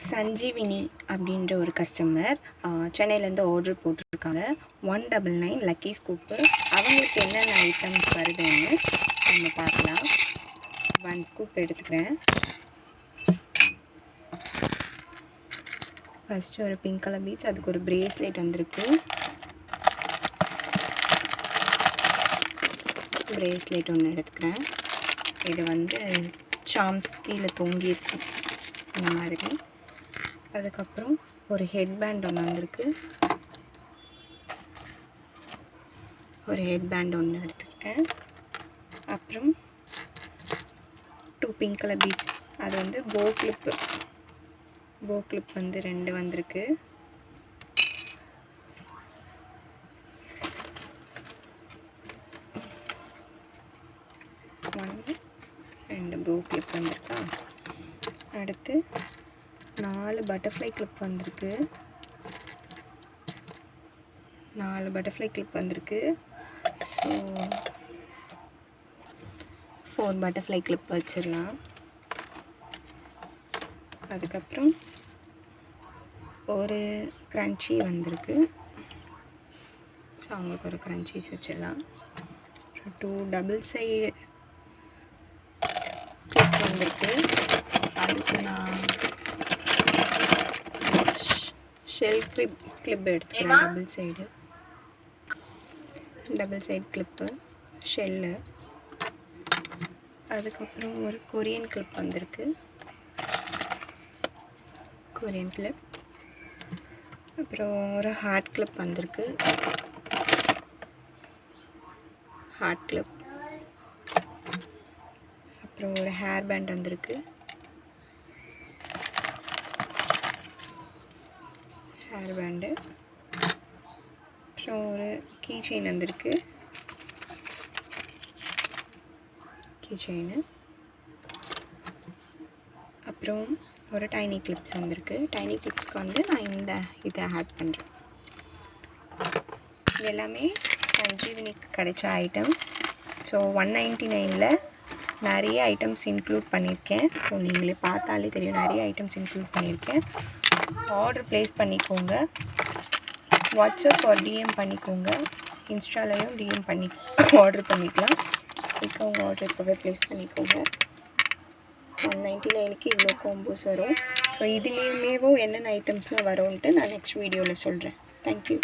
சஞ்சீவினி அப்படின்ற ஒரு கஸ்டமர் சென்னையிலேருந்து ஆர்டர் போட்டிருக்காங்க. 199 லக்கி ஸ்கூப்பு. அவங்களுக்கு என்னென்ன ஐட்டம்ஸ் வருதுன்னு நம்ம பார்க்கலாம். 1 ஸ்கூப் எடுத்துக்கிறேன். ஃபஸ்ட்டு ஒரு பிங்க் கலர் பீட்ஸ், அதுக்கு ஒரு பிரேஸ்லெட் வந்திருக்கு. பிரேஸ்லெட் ஒன்று எடுத்துக்கிறேன். இது வந்து சாம்ஸ் கீழே தொங்கியிருக்கு அந்த மாதிரி. அதுக்கப்புறம் ஒரு ஹெட்பேண்ட் ஒன்று வந்திருக்கு. ஒரு ஹெட்பேண்ட் ஒன்று எடுத்துக்கிட்டேன். அப்புறம் 2 பிங்க் கலர் பீட்ஸ், அது வந்து போ கிளிப் வந்து 2 வந்திருக்கு. ரெண்டு போ கிளிப் வந்திருக்கா. அடுத்து 4 பட்டர்ஃப்ளை கிளிப் வந்திருக்கு. 4 பட்டர்ஃப்ளை கிளிப் வந்திருக்கு. ஸோ 4 பட்டர்ஃப்ளை கிளிப் வச்சிடலாம். அதுக்கப்புறம் ஒரு க்ரன்ச்சி வந்திருக்கு. ஸோ அவங்களுக்கு ஒரு க்ரன்ச்சீஸ் வச்சிடலாம். 2 டபுள் சைடு கிளிப் வந்திருக்கு. அதுக்கு நான் ஷெல் கிளிப் எடுத்துக்கிறேன். Double side clip, shell. அதுக்கப்புறம் ஒரு கொரியன் கிளிப் வந்திருக்கு. Korean clip. அப்புறம் ஒரு ஹார்ட் கிளிப் வந்திருக்கு. Heart clip. அப்புறம் ஒரு ஹேர் பேண்ட் வந்திருக்கு. Hair band. அப்புறம் ஒரு கீ செயின் வந்திருக்கு. Key chain. அப்புறம் ஒரு டைனி கிளிப்ஸ் வந்திருக்கு. டைனி கிளிப்ஸ்க்கு வந்து நான் இதை ஆட் பண்ணுறேன். இது எல்லாமே சஞ்சீவினிக்கு கிடைச்ச ஐட்டம்ஸ். ஸோ 199ல் நிறைய ஐட்டம்ஸ் இன்க்ளூட் பண்ணியிருக்கேன். ஸோ நீங்களே பார்த்தாலே தெரியும், நிறைய ஐட்டம்ஸ் இன்க்ளூட் பண்ணியிருக்கேன். ஆர்டர் ப்ளேஸ் பண்ணிக்கோங்க. வாட்ஸ்அப் ஒரு டிஎம் பண்ணிக்கோங்க. இன்ஸ்டாலையும் டிஎம் பண்ணி ஆர்டர் பண்ணிக்கலாம். இப்போ உங்கள் ஆர்டர் இப்போவே ப்ளேஸ் பண்ணிக்கோங்க. 199க்கு இவ்வளோ காம்போஸ் வரும். ஸோ இதுலேயுமேவும் என்னென்ன ஐட்டம்ஸ்லாம் வரும்ன்ட்டு நான் நெக்ஸ்ட் வீடியோவில் சொல்கிறேன். தேங்க்யூ.